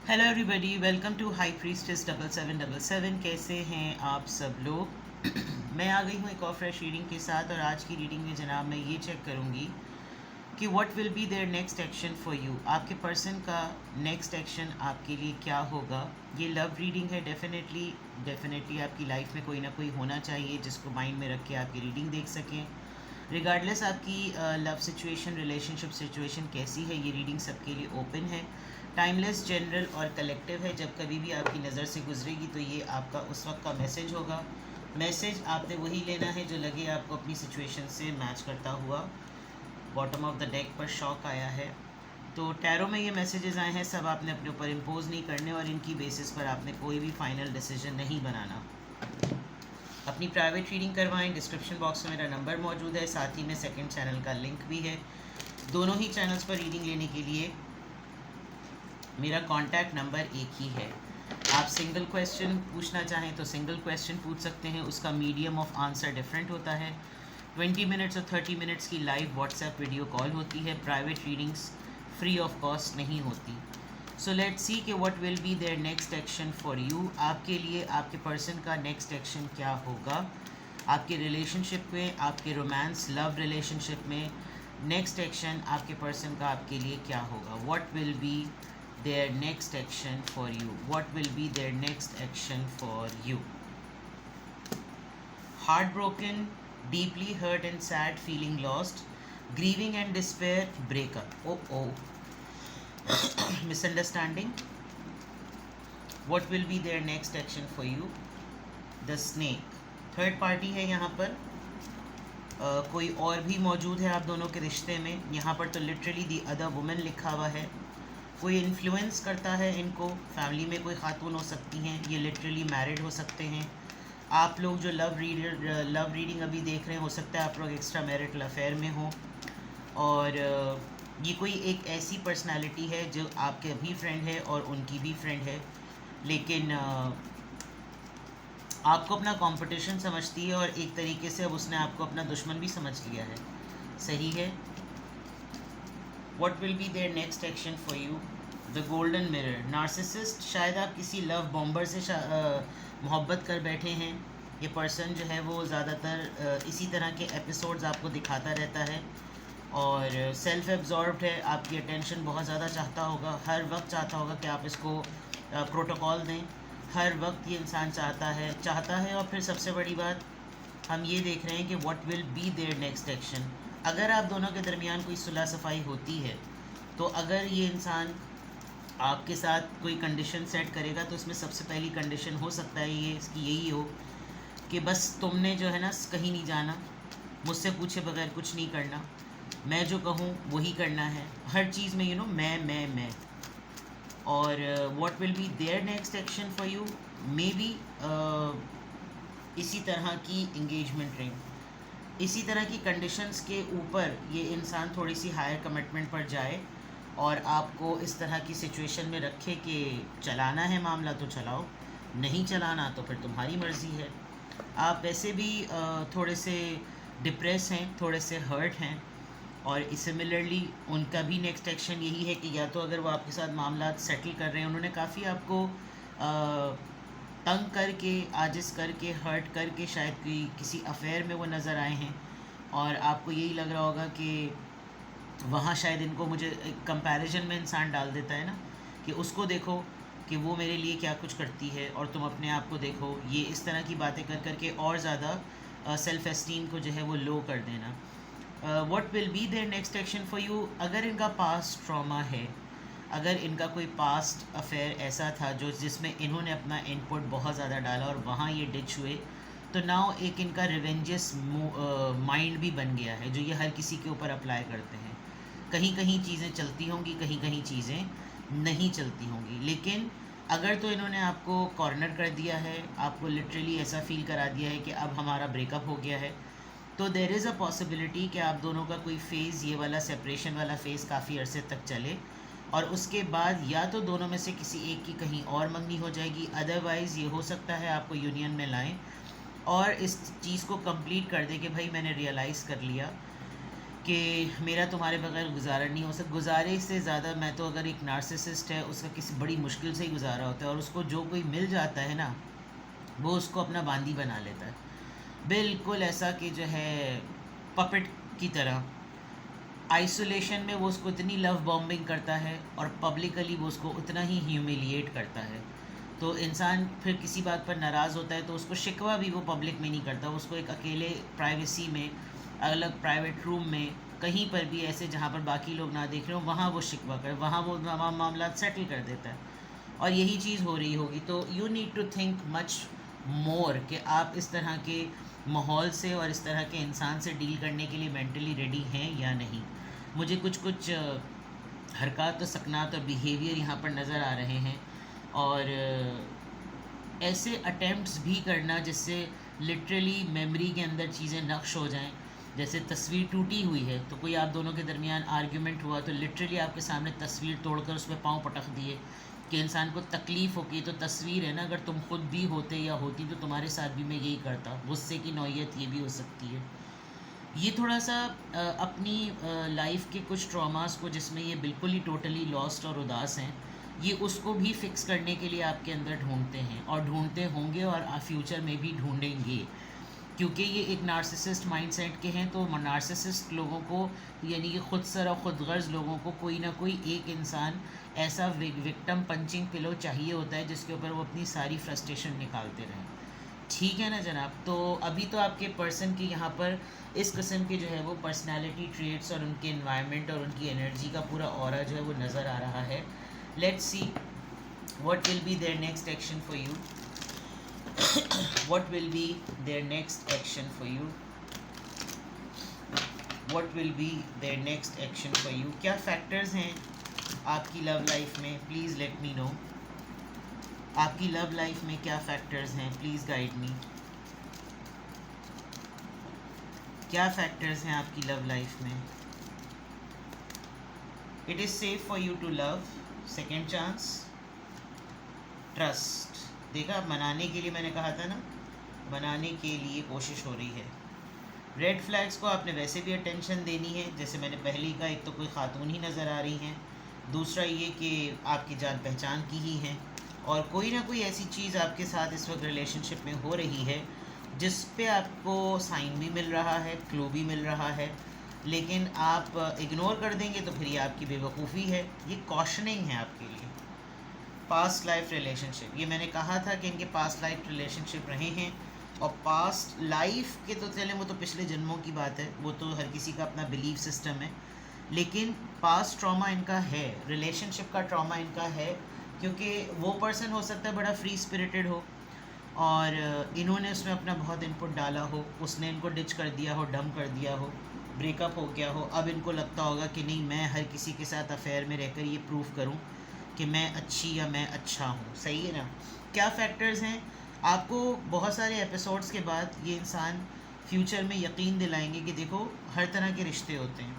Hello everybody, welcome to high priestess 7777। कैसे हैं आप सब लोग? मैं आ गई हूँ एक और फ्रेश रीडिंग के साथ, और आज की रीडिंग में जनाब मैं ये चेक करूँगी कि what will be there next action for you. आपके पर्सन का नेक्स्ट एक्शन आपके लिए क्या होगा। ये लव रीडिंग है। डेफिनेटली आपकी लाइफ में कोई ना कोई होना चाहिए जिसको माइंड में रख के आपकी रीडिंग देख सकें। रिगार्डलेस आपकी लव सिचुएशन, रिलेशनशिप सिचुएशन कैसी है, ये रीडिंग सबके लिए ओपन है। टाइमलेस, जनरल और कलेक्टिव है। जब कभी भी आपकी नज़र से गुजरेगी तो ये आपका उस वक्त का मैसेज होगा। मैसेज आपने वही लेना है जो लगे आपको अपनी सिचुएशन से मैच करता हुआ। बॉटम ऑफ द डेक पर शॉक आया है, तो टैरो में ये मैसेजेस आए हैं, सब आपने अपने ऊपर इम्पोज नहीं करने और इनकी बेसिस पर आपने कोई भी फाइनल डिसीजन नहीं बनाना। अपनी प्राइवेट रीडिंग करवाएं। डिस्क्रिप्शन बॉक्स में मेरा नंबर मौजूद है, साथ ही में सेकंड चैनल का लिंक भी है। दोनों ही चैनल्स पर रीडिंग लेने के लिए मेरा कॉन्टैक्ट नंबर एक ही है। आप सिंगल क्वेश्चन पूछना चाहें तो सिंगल क्वेश्चन पूछ सकते हैं, उसका मीडियम ऑफ आंसर डिफरेंट होता है। 20 मिनट्स और 30 मिनट्स की लाइव व्हाट्सएप वीडियो कॉल होती है। Private readings free of cost नहीं होती। सो लेट्स सी कि what will be there next action for you. आपके लिए आपके पर्सन का नेक्स्ट एक्शन क्या होगा आपके रिलेशनशिप में, आपके रोमांस लव रिलेशनशिप में। नेक्स्ट एक्शन आपके पर्सन का आपके लिए क्या होगा। What will be there next action for you. What will be there next action for you. Heart broken, deeply hurt and sad, feeling lost, grieving and despair, breakup. Oh, misunderstanding. What will be their next action for you? The snake. Third party है यहाँ पर। कोई और भी मौजूद है आप दोनों के रिश्ते में। यहाँ पर तो लिटरली दी अदर वुमेन लिखा हुआ है। कोई इन्फ्लुएंस करता है इनको। फैमिली में कोई खातून हो सकती हैं, ये लिटरली मैरिड हो सकते हैं। आप लोग जो लव रीडिंग अभी देख रहे हैं, हो सकता है आप लोग एक्स्ट्रा मैरिटल अफेयर में हो, और ये कोई एक ऐसी पर्सनालिटी है जो आपके भी फ्रेंड है और उनकी भी फ्रेंड है, लेकिन आपको अपना कंपटीशन समझती है और एक तरीके से अब उसने आपको अपना दुश्मन भी समझ लिया है। सही है। What will be there next action for you. The golden mirror, narcissist. शायद आप किसी लव बॉम्बर से मोहब्बत कर बैठे हैं। ये पर्सन जो है वो ज़्यादातर इसी तरह के एपिसोड्स आपको दिखाता रहता है और सेल्फ एब्जॉर्ब्ड है। आपकी अटेंशन बहुत ज़्यादा चाहता होगा, हर वक्त चाहता होगा कि आप इसको प्रोटोकॉल दें। हर वक्त ये इंसान चाहता है। और फिर सबसे बड़ी बात हम ये देख रहे हैं कि what will be there next action. अगर आप दोनों के दरमियान कोई सुलह सफाई होती है, तो अगर ये इंसान आपके साथ कोई कंडीशन सेट करेगा तो इसमें सबसे पहली कंडीशन हो सकता है ये इसकी यही हो कि बस तुमने जो है ना कहीं नहीं जाना, मुझसे पूछे बगैर कुछ नहीं करना, मैं जो कहूँ वही करना है, हर चीज़ में मैं। और what will be there next action for you. Maybe इसी तरह की इंगेजमेंट रिंग, इसी तरह की कंडीशंस के ऊपर ये इंसान थोड़ी सी हायर कमिटमेंट पर जाए और आपको इस तरह की सिचुएशन में रखे कि चलाना है मामला तो चलाओ, नहीं चलाना तो फिर तुम्हारी मर्ज़ी है। आप वैसे भी थोड़े से डिप्रेस हैं, थोड़े से हर्ट हैं, और सिमिलरली उनका भी नेक्स्ट एक्शन यही है कि या तो अगर वो आपके साथ मामला सेटल कर रहे हैं, उन्होंने काफ़ी आपको तंग करके, आजिज़ करके, हर्ट करके शायद किसी अफेयर में वो नज़र आए हैं, और आपको यही लग रहा होगा कि वहाँ शायद इनको, मुझे कंपैरिजन में इंसान डाल देता है ना कि उसको देखो कि वो मेरे लिए क्या कुछ करती है और तुम अपने आप को देखो। ये इस तरह की बातें कर करके और ज़्यादा सेल्फ़ एस्टीम को जो है वो लो कर देना। What will be there next action for you. अगर इनका पास्ट ट्रॉमा है, अगर इनका कोई पास्ट अफेयर ऐसा था जिसमें इन्होंने अपना इनपुट बहुत ज़्यादा डाला और वहाँ ये डिच हुए, तो नाउ एक इनका रिवेंजस माइंड भी बन गया है जो ये हर किसी के ऊपर अप्लाई करते हैं। कहीं कहीं चीज़ें चलती होंगी, कहीं कहीं चीज़ें नहीं चलती होंगी, लेकिन अगर तो इन्होंने आपको कॉर्नर कर दिया है, आपको लिटरली ऐसा फील करा दिया है कि अब हमारा ब्रेकअप हो गया है, तो देर इज़ अ पॉसिबिलिटी कि आप दोनों का कोई फ़ेज़, ये वाला सेपरेशन वाला फ़ेज़ काफ़ी अरसे तक चले, और उसके बाद या तो दोनों में से किसी एक की कहीं और मंगनी हो जाएगी, अदरवाइज़ ये हो सकता है आपको यूनियन में लाएं और इस चीज़ को कंप्लीट कर दें कि भाई मैंने रियलाइज़ कर लिया कि मेरा तुम्हारे बगैर गुजारा नहीं हो सकता। गुजारे से ज़्यादा मैं तो, अगर एक नार्सिसिस्ट है उसका किसी बड़ी मुश्किल से ही गुजारा होता है, और उसको जो कोई मिल जाता है ना वो उसको अपना बांदी बना लेता है, बिल्कुल ऐसा कि जो है पपेट की तरह। आइसोलेशन में वो उसको इतनी लव बॉम्बिंग करता है और पब्लिकली वो उसको उतना ही ह्यूमिलिएट करता है। तो इंसान फिर किसी बात पर नाराज़ होता है तो उसको शिकवा भी वो पब्लिक में नहीं करता, उसको एक अकेले प्राइवेसी में, अलग प्राइवेट रूम में, कहीं पर भी ऐसे जहाँ पर बाकी लोग ना देख रहे हो वहाँ वो शिकवा कर, वहाँ वो मामला सेटल कर देता है। और यही चीज़ हो रही होगी। तो you need to think much more कि आप इस तरह के माहौल से और इस तरह के इंसान से डील करने के लिए मेंटली रेडी हैं या नहीं। मुझे कुछ कुछ हरकत और सकनात और बिहेवियर यहाँ पर नज़र आ रहे हैं, और ऐसे अटेम्प्ट्स भी करना जिससे लिटरली मेमोरी के अंदर चीज़ें नक्श हो जाएं। जैसे तस्वीर टूटी हुई है तो कोई आप दोनों के दरमियान आर्ग्यूमेंट हुआ तो लिटरली आपके सामने तस्वीर तोड़कर उसमें पाँव पटक दिए कि इंसान को तकलीफ़ होगी। तो तस्वीर है ना, अगर तुम खुद भी होते या होती तो तुम्हारे साथ भी मैं यही करता। गुस्से की नौयत ये भी हो सकती है। ये थोड़ा सा अपनी लाइफ के कुछ ट्रॉमास को, जिसमें ये बिल्कुल ही टोटली लॉस्ट और उदास हैं, ये उसको भी फिक्स करने के लिए आपके अंदर ढूंढते हैं और ढूंढते होंगे और फ्यूचर में भी ढूंढेंगे, क्योंकि ये एक नार्सिसिस्ट माइंडसेट के हैं। तो नार्सिसिस्ट लोगों को, यानी कि खुद सर और ख़ुद गर्ज लोगों को, कोई ना कोई एक इंसान ऐसा विक्टम पंचिंग पिलो चाहिए होता है जिसके ऊपर वो अपनी सारी फ्रस्ट्रेशन निकालते रहें। ठीक है ना जनाब। तो अभी तो आपके पर्सन की यहाँ पर इस किस्म के जो है वो पर्सनालिटी ट्रेट्स और उनके इन्वायरमेंट और उनकी एनर्जी का पूरा ऑरा जो है वो नज़र आ रहा है। Let's see what will be there next action for you. what will be their next action for you? what will be their next action for you? क्या फैक्टर्स हैं आपकी लव लाइफ में? Please let me know. आपकी love life में क्या factors हैं? Please guide me. क्या factors हैं आपकी लव लाइफ में? It is safe for you to love, second chance, trust. देखा, मनाने के लिए मैंने कहा था ना, मनाने के लिए कोशिश हो रही है। रेड फ्लैग्स को आपने वैसे भी अटेंशन देनी है, जैसे मैंने पहले ही कहा, एक तो कोई ख़ातून ही नज़र आ रही हैं, दूसरा ये कि आपकी जान पहचान की ही हैं, और कोई ना कोई ऐसी चीज़ आपके साथ इस वक्त रिलेशनशिप में हो रही है जिस पे आपको साइन भी मिल रहा है, क्लू भी मिल रहा है, लेकिन आप इग्नोर कर देंगे तो फिर ये आपकी बेवकूफ़ी है। ये कॉशनिंग है आपके लिए। पास्ट लाइफ रिलेशनशिप, ये मैंने कहा था कि इनके पास्ट लाइफ रिलेशनशिप रहे हैं, और पास्ट लाइफ के तो चलें, वो तो पिछले जन्मों की बात है, वो तो हर किसी का अपना बिलीफ सिस्टम है, लेकिन पास्ट ट्रॉमा इनका है, रिलेशनशिप का ट्रॉमा इनका है, क्योंकि वो पर्सन हो सकता है बड़ा फ्री स्पिरिटेड हो और इन्होंने उसमें अपना बहुत इनपुट डाला हो, उसने इनको डिच कर दिया हो, डम कर दिया हो, ब्रेकअप हो गया हो। अब इनको लगता होगा कि नहीं, मैं हर किसी के साथ अफेयर में रहकर ये प्रूव करूं कि मैं अच्छी या मैं अच्छा हूँ। सही है ना। क्या फैक्टर्स हैं? आपको बहुत सारे एपिसोड्स के बाद ये इंसान फ्यूचर में यकीन दिलाएंगे कि देखो, हर तरह के रिश्ते होते हैं,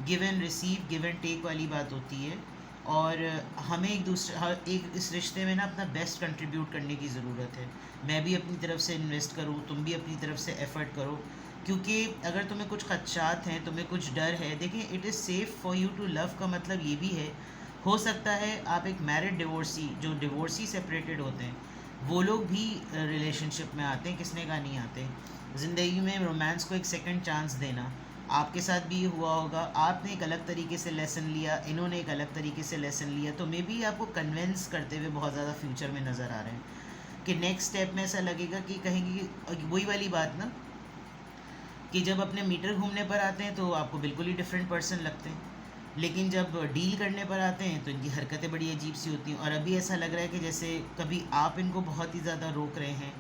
give and receive, give and take वाली बात होती है, और हमें एक इस रिश्ते में ना अपना बेस्ट कंट्रीब्यूट करने की ज़रूरत है। मैं भी अपनी तरफ से इन्वेस्ट करूँ, तुम भी अपनी तरफ से एफ़र्ट करो, क्योंकि अगर तुम्हें कुछ खदशात हैं, तुम्हें कुछ डर है, देखिए, it is safe for you to love का मतलब ये भी है, हो सकता है आप एक मैरिड डिवोर्सी, जो डिवोर्सी सेपरेटेड होते हैं, वो लोग भी रिलेशनशिप में आते हैं, किसने कहा नहीं आते। ज़िंदगी में रोमांस को एक सेकंड चांस देना, आपके साथ भी हुआ होगा, आपने एक अलग तरीके से लेसन लिया, इन्होंने एक अलग तरीके से लेसन लिया, तो मे बी आपको कन्विंस करते हुए बहुत ज़्यादा फ्यूचर में नज़र आ रहे हैं कि नेक्स्ट स्टेप में ऐसा लगेगा कि कहेंगे, वही वाली बात ना, कि जब अपने मीटर घूमने पर आते हैं तो आपको बिल्कुल ही डिफरेंट पर्सन लगते हैं, लेकिन जब डील करने पर आते हैं तो इनकी हरकतें बड़ी अजीब सी होती हैं। और अभी ऐसा लग रहा है कि जैसे कभी आप इनको बहुत ही ज़्यादा रोक रहे हैं,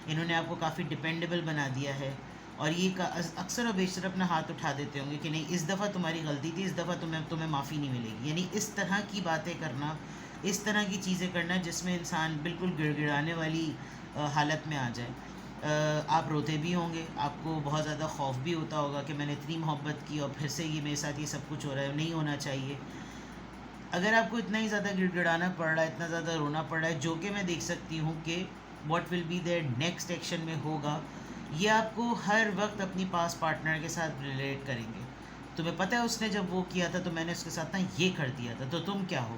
इन्होंने आपको काफ़ी डिपेंडेबल बना दिया है, और ये अक्सर और बेशतर अपना हाथ उठा देते होंगे कि नहीं, इस दफ़ा तुम्हारी गलती थी, इस दफ़ा तुम्हें माफ़ी नहीं मिलेगी। यानी इस तरह की बातें करना, इस तरह की चीज़ें करना जिसमें इंसान बिल्कुल गिड़गिड़ाने वाली हालत में आ जाए। आप रोते भी होंगे, आपको बहुत ज़्यादा खौफ भी होता होगा कि मैंने इतनी मोहब्बत की और फिर से ये मेरे साथ ये सब कुछ हो रहा है, नहीं होना चाहिए। अगर आपको इतना ही ज़्यादा गिड़गिड़ाना पड़ रहा है, इतना ज़्यादा रोना पड़ रहा है, जो कि मैं देख सकती हूँ कि what will be there next action में होगा, ये आपको हर वक्त अपनी पास पार्टनर के साथ रिलेट करेंगे। तुम्हें पता है उसने जब वो किया था तो मैंने उसके साथ ना ये कर दिया था, तो तुम क्या हो?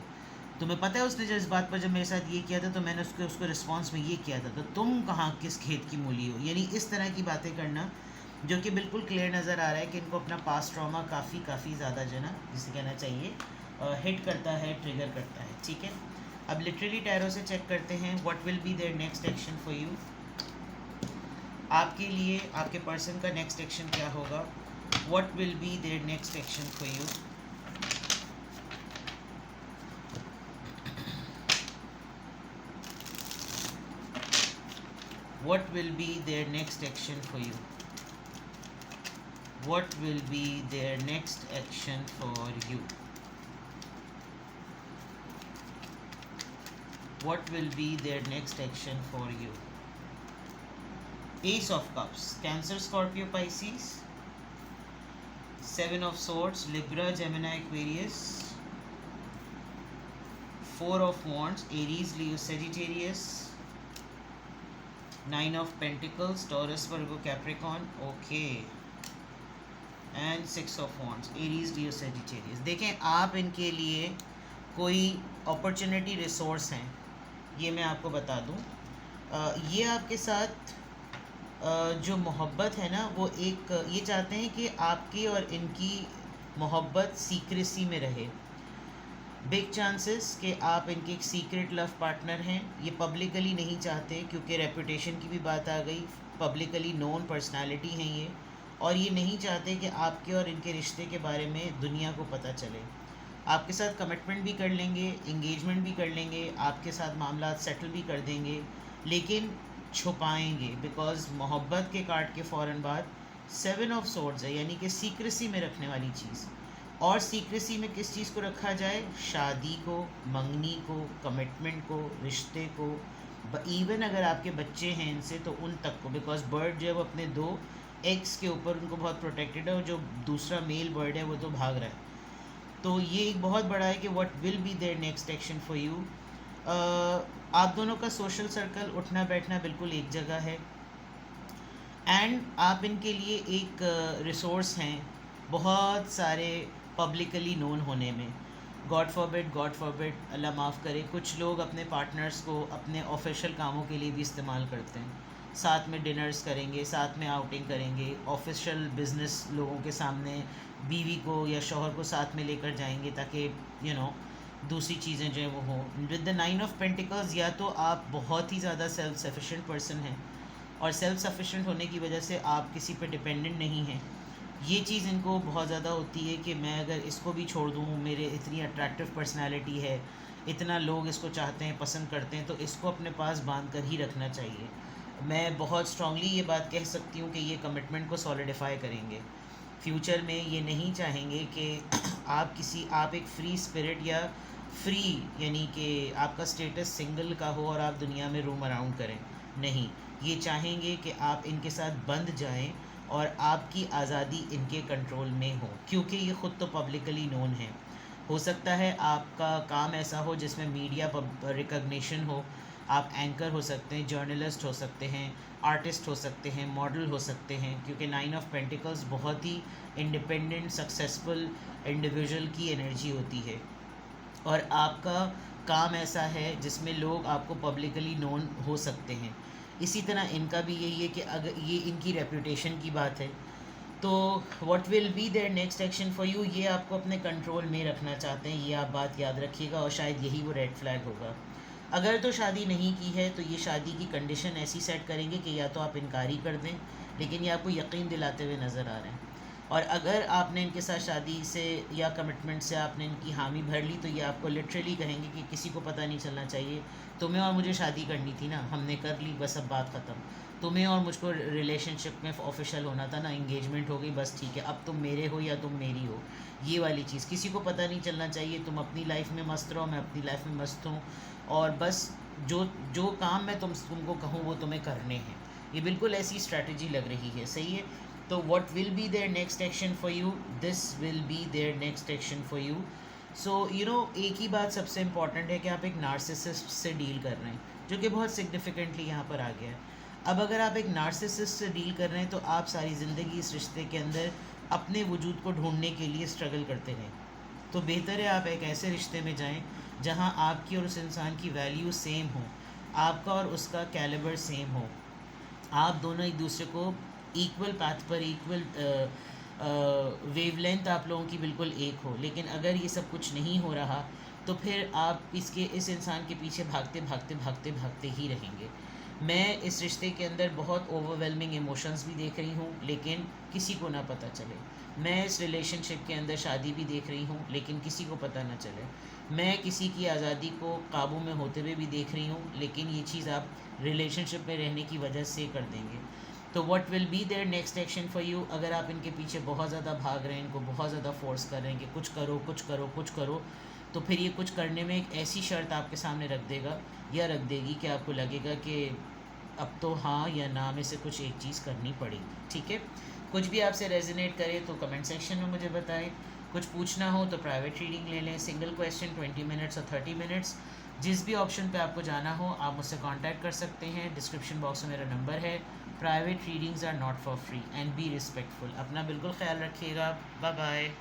तुम्हें पता है उसने जब इस बात पर जब मेरे साथ ये किया था तो मैंने उसको रिस्पॉन्स में ये किया था, तो तुम कहाँ किस खेत की मूली हो? यानी इस तरह की बातें करना जो कि बिल्कुल क्लियर नज़र आ रहा है कि इनको अपना पास्ट ट्रॉमा काफ़ी ज़्यादा जो ना, जिसे कहना चाहिए, हिट करता है, ट्रिगर करता है। ठीक है, अब लिटरली टैरो से चेक करते हैं what will be there next action for you. आपके लिए आपके पर्सन का नेक्स्ट एक्शन क्या होगा? What will be there next action for you? What will be their next action for you? What will be their next action for you? What will be their next action for you? Ace of Cups, Cancer, Scorpio, Pisces. Seven of Swords, Libra, Gemini, Aquarius. Four of Wands, Aries, Leo, Sagittarius. Nine of Pentacles, Taurus, Virgo, Capricorn. Okay. And Six of Wands, Aries, Leo, Sagittarius. देखें, आप इनके लिए कोई opportunity resource हैं, ये मैं आपको बता दूं। ये आपके साथ जो मोहब्बत है ना, वो एक ये चाहते हैं कि आपकी और इनकी मोहब्बत सीक्रेसी में रहे। बिग चांसेस कि आप इनके एक सीक्रेट लव पार्टनर हैं। ये पब्लिकली नहीं चाहते क्योंकि रेपुटेशन की भी बात आ गई, पब्लिकली नोन पर्सनालिटी हैं ये, और ये नहीं चाहते कि आपके और इनके रिश्ते के बारे में दुनिया को पता चले। आपके साथ कमिटमेंट भी कर लेंगे, इंगेजमेंट भी कर लेंगे, आपके साथ मामला सेटल भी कर देंगे, लेकिन छुपाएंगे, बिकॉज मोहब्बत के कार्ड के फ़ौरन बाद सेवन ऑफ सोर्ड्स है, यानी कि सीक्रेसी में रखने वाली चीज़। और सीक्रेसी में किस चीज़ को रखा जाए? शादी को, मंगनी को, कमिटमेंट को, रिश्ते को, इवन अगर आपके बच्चे हैं इनसे तो उन तक को, बिकॉज बर्ड जब अपने दो एग्स के ऊपर उनको बहुत प्रोटेक्टेड है, और जो दूसरा मेल बर्ड है वो तो भाग रहा है। तो ये एक बहुत बड़ा है कि what will be there next action for you. आप दोनों का सोशल सर्कल, उठना बैठना बिल्कुल एक जगह है, एंड आप इनके लिए एक रिसोर्स हैं बहुत सारे पब्लिकली नोन होने में। गॉड फॉरबिड, अल्लाह माफ़ करे, कुछ लोग अपने पार्टनर्स को अपने ऑफिशियल कामों के लिए भी इस्तेमाल करते हैं। साथ में डिनर्स करेंगे, साथ में आउटिंग करेंगे, ऑफिशियल बिजनेस लोगों के सामने बीवी को या शौहर को साथ में लेकर जाएंगे ताकि यू नो दूसरी चीज़ें जो है वो हों। विद द 9 ऑफ पेंटिकल्स, या तो आप बहुत ही ज़्यादा सेल्फ सफिशेंट पर्सन हैं और सेल्फ सफिशेंट होने की वजह से आप किसी पे डिपेंडेंट नहीं हैं। ये चीज़ इनको बहुत ज़्यादा होती है कि मैं अगर इसको भी छोड़ दूँ, मेरे इतनी अट्रैक्टिव पर्सनालिटी है, इतना लोग इसको चाहते हैं, पसंद करते हैं, तो इसको अपने पास बांध कर ही रखना चाहिए। मैं बहुत स्ट्रांगली ये बात कह सकती हूँ कि ये कमिटमेंट को सॉलिडिफाई करेंगे। फ्यूचर में ये नहीं चाहेंगे कि आप एक फ्री स्पिरिट या फ्री, यानी कि आपका स्टेटस सिंगल का हो और आप दुनिया में रूम अराउंड करें। नहीं, ये चाहेंगे कि आप इनके साथ बंध जाएं और आपकी आज़ादी इनके कंट्रोल में हो, क्योंकि ये ख़ुद तो पब्लिकली नोन है। हो सकता है आपका काम ऐसा हो जिसमें मीडिया रिकग्निशन हो, आप एंकर हो सकते हैं, जर्नलिस्ट हो सकते हैं, आर्टिस्ट हो सकते हैं, मॉडल हो सकते हैं, क्योंकि 9 ऑफ पेंटिकल्स बहुत ही इंडिपेंडेंट सक्सेसफुल इंडिविजुअल की एनर्जी होती है, और आपका काम ऐसा है जिसमें लोग आपको पब्लिकली नोन हो सकते हैं। इसी तरह इनका भी यही है कि अगर ये इनकी रेपुटेशन की बात है, तो what will be there next action for you, ये आपको अपने कंट्रोल में रखना चाहते हैं। ये आप बात याद रखिएगा, और शायद यही वो रेड फ्लैग होगा। अगर तो शादी नहीं की है तो ये शादी की कंडीशन ऐसी सेट करेंगे कि या तो आप इनकार ही कर दें, लेकिन ये आपको यकीन दिलाते हुए नज़र आ रहे हैं। और अगर आपने इनके साथ शादी से या कमिटमेंट से आपने इनकी हामी भर ली, तो ये आपको लिटरली कहेंगे कि किसी को पता नहीं चलना चाहिए, तुम्हें और मुझे शादी करनी थी ना, हमने कर ली, बस अब बात ख़त्म। तुम्हें और मुझको रिलेशनशिप में ऑफिशियल होना था ना, इंगेजमेंट हो गई, बस ठीक है, अब तुम मेरे हो या तुम मेरी हो, ये वाली चीज़ किसी को पता नहीं चलना चाहिए। तुम अपनी लाइफ में मस्त रहो, मैं अपनी लाइफ में मस्त हूँ, और बस जो काम मैं तुमको कहूँ वो तुम्हें करने हैं। ये बिल्कुल ऐसी स्ट्रैटेजी लग रही है, सही है। तो what will be there next action for you, this will be there next action for you. So एक ही बात सबसे इम्पॉर्टेंट है कि आप एक नार्सिसिस्ट से डील कर रहे हैं, जो कि बहुत सिग्निफिकेंटली यहाँ पर आ गया है। अब अगर आप एक नार्सिसिस्ट से डील कर रहे हैं तो आप सारी ज़िंदगी इस रिश्ते के अंदर अपने वजूद को ढूंढने के लिए स्ट्रगल करते रहें। तो बेहतर है आप एक ऐसे रिश्ते में जाएं जहां आपकी और उस इंसान की वैल्यू सेम हो, आपका और उसका कैलिबर सेम हो, आप दोनों एक दूसरे को इक्वल पाथ पर, इक्वल वेवलेंथ आप लोगों की बिल्कुल एक हो। लेकिन अगर ये सब कुछ नहीं हो रहा तो फिर आप इस इंसान के पीछे भागते भागते भागते भागते ही रहेंगे। मैं इस रिश्ते के अंदर बहुत ओवरवेलमिंग इमोशंस भी देख रही हूँ, लेकिन किसी को ना पता चले। मैं इस रिलेशनशिप के अंदर शादी भी देख रही हूँ, लेकिन किसी को पता ना चले। मैं किसी की आज़ादी को काबू में होते हुए भी देख रही हूँ, लेकिन ये चीज़ आप रिलेशनशिप में रहने की वजह से कर देंगे। तो what will be there next action for you? अगर आप इनके पीछे बहुत ज़्यादा भाग रहे हैं, इनको बहुत ज़्यादा फोर्स कर रहे हैं कि कुछ करो कुछ करो कुछ करो, तो फिर ये कुछ करने में एक ऐसी शर्त आपके सामने रख देगा या रख देगी कि आपको लगेगा कि अब तो हाँ या ना में से कुछ एक चीज़ करनी पड़ेगी। ठीक है, कुछ भी आपसे रेजोनेट करे तो कमेंट सेक्शन में मुझे बताएं। कुछ पूछना हो तो प्राइवेट रीडिंग ले लें, सिंगल क्वेश्चन 20 मिनट्स और 30 मिनट्स। जिस भी ऑप्शन पे आपको जाना हो आप मुझसे कांटेक्ट कर सकते हैं। डिस्क्रिप्शन बॉक्स में मेरा नंबर है। Private readings are not for free and be respectful. अपना बिल्कुल ख्याल रखिएगा। Bye bye.